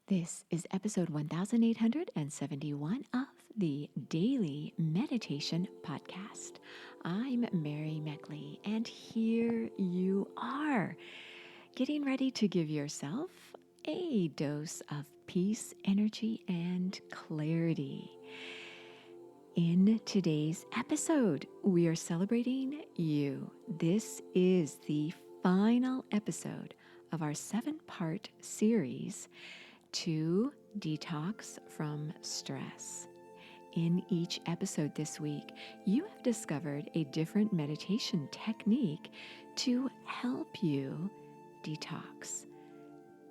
This is episode 1871 of the Daily Meditation Podcast. I'm Mary Meckley, and here you are, getting ready to give yourself a dose of peace, energy, and clarity. In today's episode, we are celebrating you. This is the final episode of our 7-part series to detox from stress. In each episode this week, you have discovered a different meditation technique to help you detox.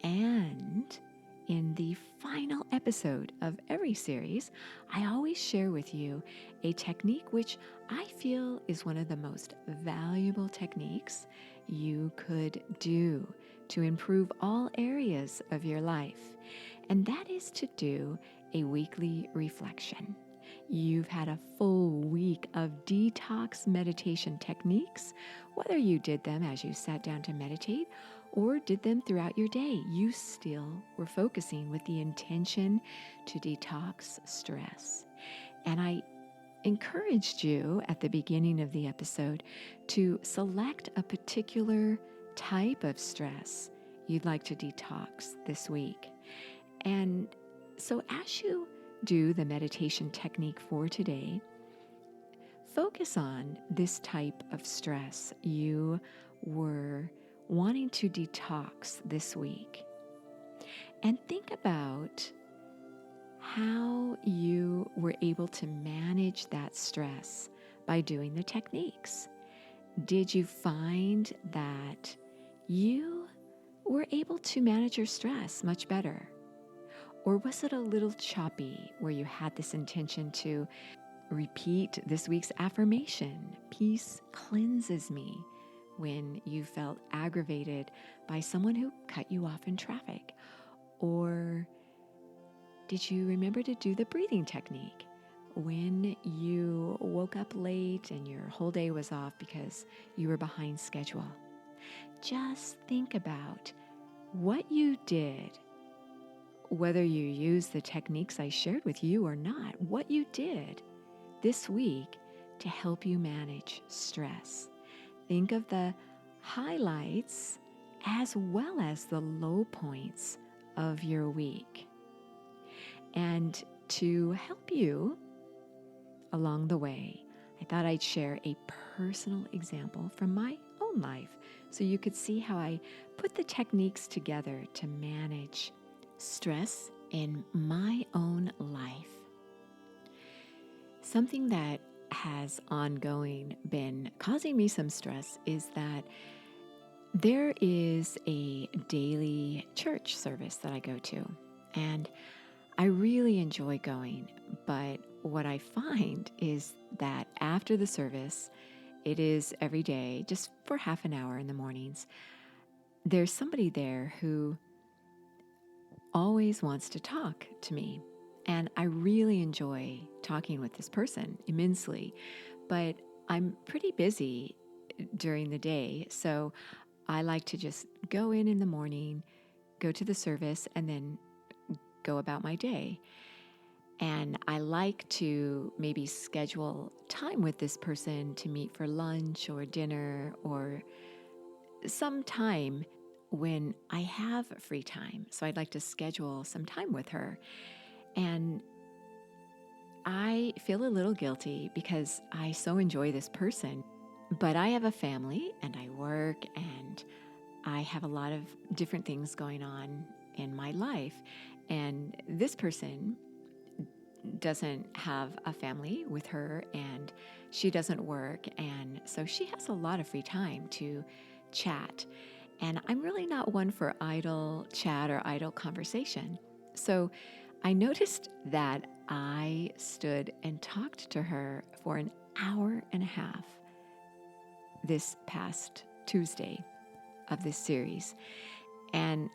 And in the final episode of every series, I always share with you a technique which I feel is one of the most valuable techniques you could do to improve all areas of your life, and that is to do a weekly reflection. You've had a full week of detox meditation techniques, whether you did them as you sat down to meditate or did them throughout your day. You still were focusing with the intention to detox stress. And I encouraged you at the beginning of the episode to select a particular type of stress you'd like to detox this week. And so as you do the meditation technique for today, focus on this type of stress you were wanting to detox this week. And think about how you were able to manage that stress by doing the techniques. Did you find that you were able to manage your stress much better? Or was it a little choppy where you had this intention to repeat this week's affirmation, peace cleanses me, when you felt aggravated by someone who cut you off in traffic? Or did you remember to do the breathing technique when you woke up late and your whole day was off because you were behind schedule? Just think about what you did, whether you used the techniques I shared with you or not, what you did this week to help you manage stress. Think of the highlights as well as the low points of your week. And to help you along the way, I thought I'd share a personal example from my own life so you could see how I put the techniques together to manage stress in my own life. Something that has ongoing been causing me some stress is that there is a daily church service that I go to, and I really enjoy going, but what I find is that after the service, it is every day, just for half an hour in the mornings, there's somebody there who always wants to talk to me. And I really enjoy talking with this person immensely, but I'm pretty busy during the day. So I like to just go in the morning, go to the service, and then go about my day. And I like to maybe schedule time with this person to meet for lunch or dinner or some time when I have free time. So I'd like to schedule some time with her. And I feel a little guilty because I so enjoy this person, but I have a family and I work and I have a lot of different things going on in my life. And this person doesn't have a family with her and she doesn't work. And so she has a lot of free time to chat. And I'm really not one for idle chat or idle conversation. So I noticed that I stood and talked to her for an hour and a half this past Tuesday of this series. And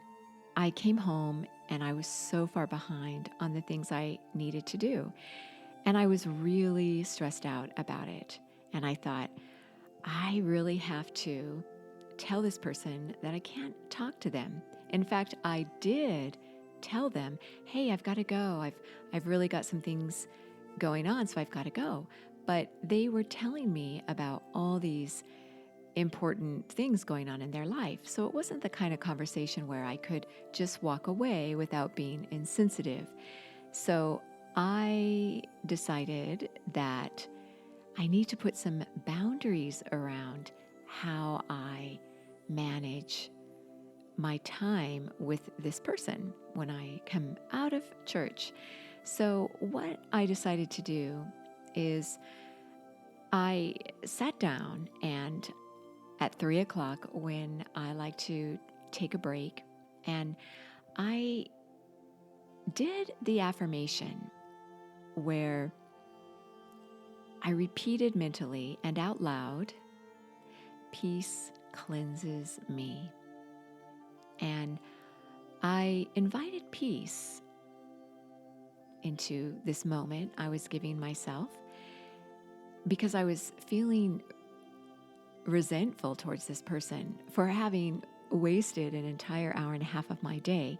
I came home and I was so far behind on the things I needed to do. And I was really stressed out about it. And I thought, I really have to tell this person that I can't talk to them. In fact, I did tell them, hey, I've got to go. I've really got some things going on, so I've got to go. But they were telling me about all these important things going on in their life. So it wasn't the kind of conversation where I could just walk away without being insensitive. So I decided that I need to put some boundaries around how I manage my time with this person when I come out of church. So what I decided to do is I sat down, and at 3 o'clock, when I like to take a break, and I did the affirmation where I repeated mentally and out loud, peace cleanses me. And I invited peace into this moment I was giving myself because I was feeling resentful towards this person for having wasted an entire hour and a half of my day.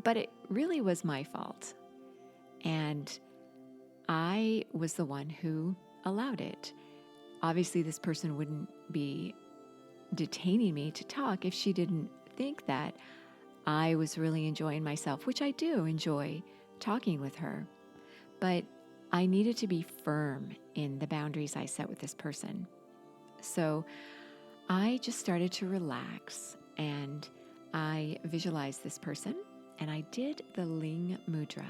But it really was my fault. And I was the one who allowed it. Obviously, this person wouldn't be detaining me to talk if she didn't think that I was really enjoying myself, which I do enjoy talking with her. But I needed to be firm in the boundaries I set with this person. So I just started to relax, and I visualized this person, and I did the Ling Mudra,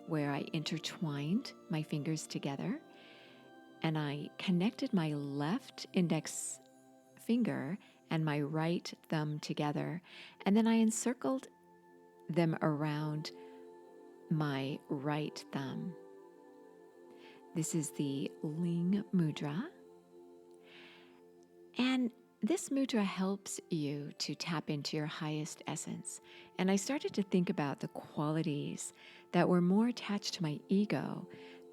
where I intertwined my fingers together, and I connected my left index finger and my right thumb together, and then I encircled them around my right thumb. This is the Ling Mudra. And this mudra helps you to tap into your highest essence. And I started to think about the qualities that were more attached to my ego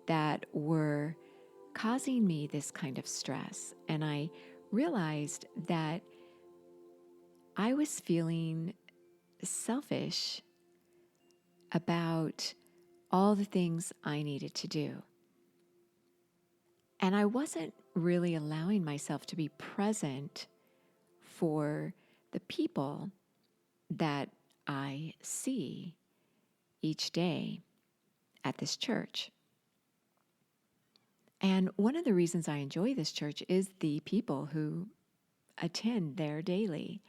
that were causing me this kind of stress. And I realized that I was feeling selfish about all the things I needed to do. And I wasn't really allowing myself to be present for the people that I see each day at this church. And one of the reasons I enjoy this church is the people who attend there daily.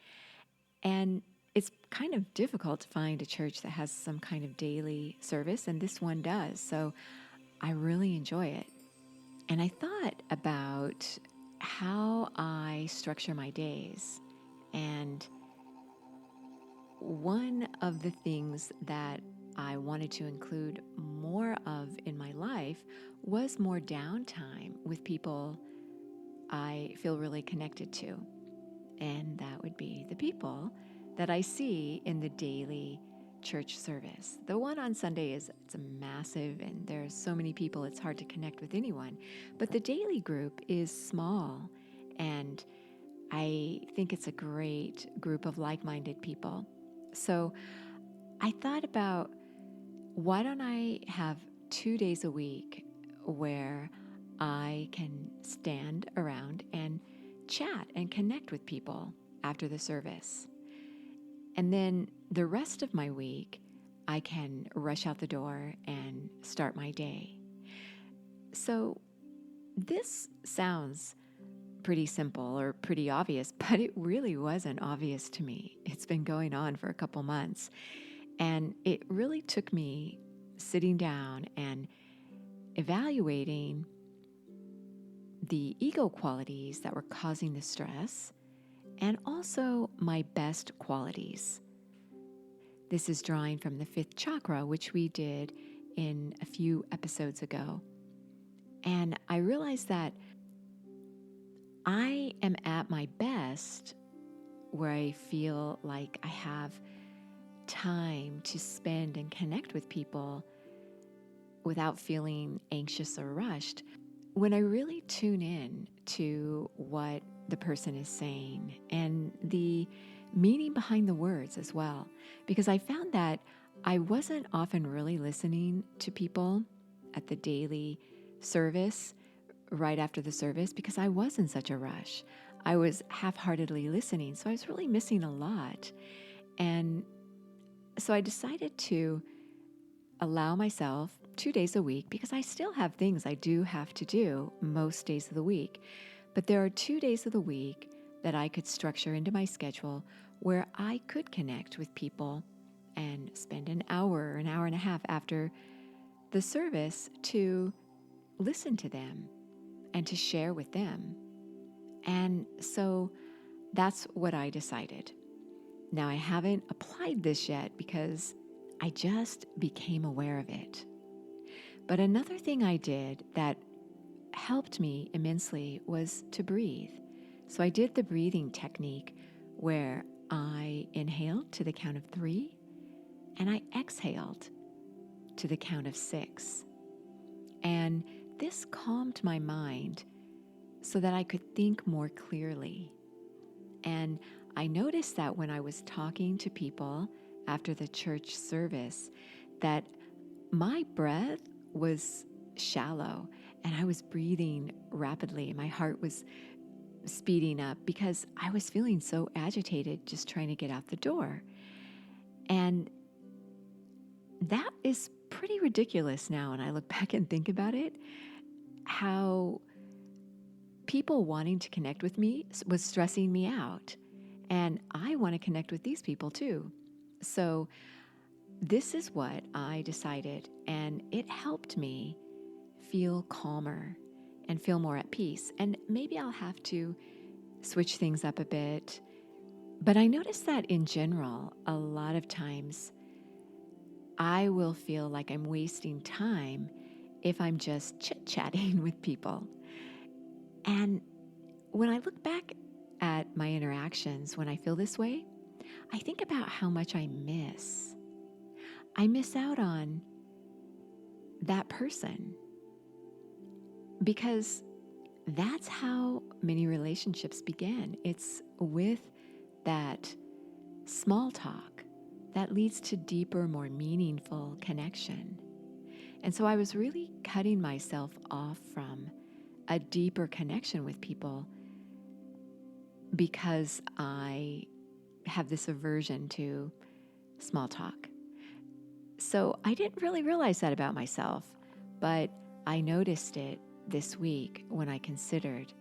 And it's kind of difficult to find a church that has some kind of daily service, and this one does. So I really enjoy it. And I thought about how I structure my days. And one of the things that I wanted to include more of in my life was more downtime with people I feel really connected to. And that would be the people that I see in the daily church service. The one on Sunday it's massive, and there's so many people it's hard to connect with anyone. But the daily group is small, and I think it's a great group of like-minded people. So I thought about, why don't I have 2 days a week where I can stand around and chat and connect with people after the service. And then the rest of my week, I can rush out the door and start my day. So this sounds pretty simple or pretty obvious, but it really wasn't obvious to me. It's been going on for a couple months. And it really took me sitting down and evaluating the ego qualities that were causing the stress, and also my best qualities. This is drawing from the fifth chakra, which we did in a few episodes ago. And I realized that I am at my best where I feel like I have time to spend and connect with people without feeling anxious or rushed. When I really tune in to what the person is saying and the meaning behind the words as well, because I found that I wasn't often really listening to people at the daily service right after the service because I was in such a rush. I was half-heartedly listening, so I was really missing a lot. And so I decided to allow myself 2 days a week, because I still have things I do have to do most days of the week. But there are 2 days of the week that I could structure into my schedule where I could connect with people and spend an hour and a half after the service to listen to them and to share with them. And so that's what I decided. Now, I haven't applied this yet because I just became aware of it. But another thing I did that helped me immensely was to breathe. So I did the breathing technique where I inhaled to the count of 3 and I exhaled to the count of 6. And this calmed my mind so that I could think more clearly. And I noticed that when I was talking to people after the church service, that my breath was shallow and I was breathing rapidly. My heart was speeding up because I was feeling so agitated just trying to get out the door. And that is pretty ridiculous now. And I look back and think about it, how people wanting to connect with me was stressing me out. And I want to connect with these people too. So this is what I decided, and it helped me feel calmer and feel more at peace. And maybe I'll have to switch things up a bit. But I noticed that in general, a lot of times I will feel like I'm wasting time if I'm just chit-chatting with people. And when I look back at my interactions when I feel this way, I think about how much I miss. I miss out on that person because that's how many relationships begin. It's with that small talk that leads to deeper, more meaningful connection. And so I was really cutting myself off from a deeper connection with people because I have this aversion to small talk. So I didn't really realize that about myself, but I noticed it this week when I considered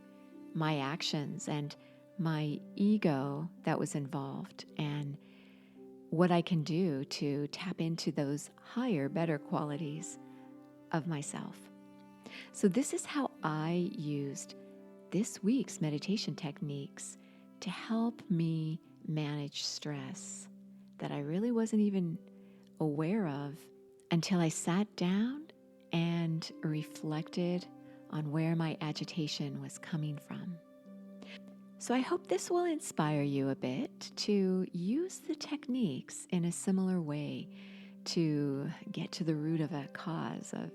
my actions and my ego that was involved and what I can do to tap into those higher, better qualities of myself. So this is how I used this week's meditation techniques to help me manage stress that I really wasn't even aware of until I sat down and reflected on where my agitation was coming from. So I hope this will inspire you a bit to use the techniques in a similar way to get to the root of a cause of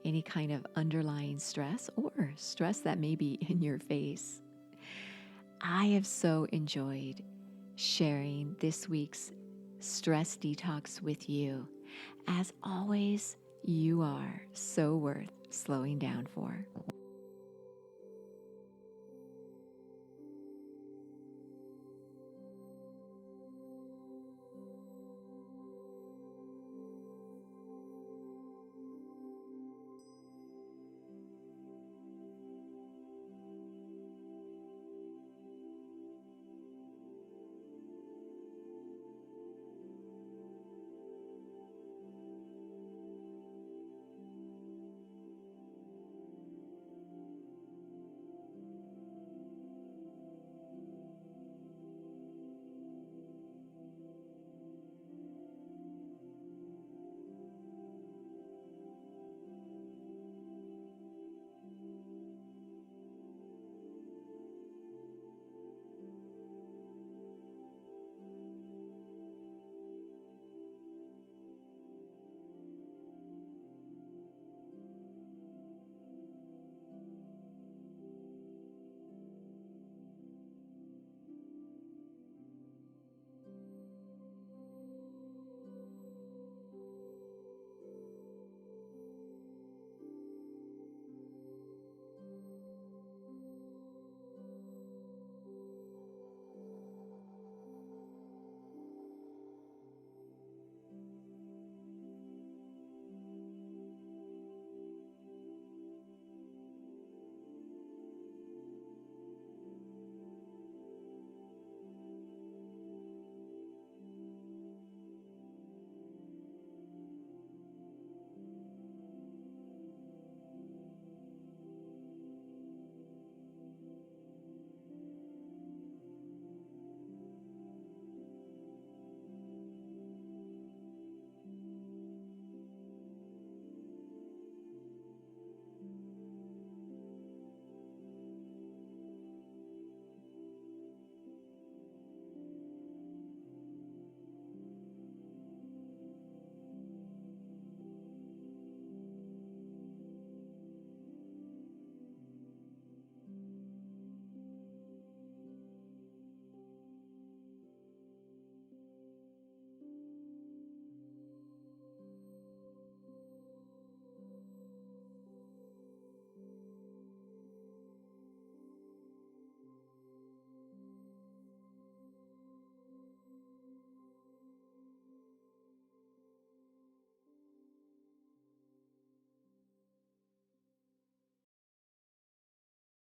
any kind of underlying stress or stress that may be in your face. I have so enjoyed sharing this week's stress detox with you. As always, you are so worth slowing down for.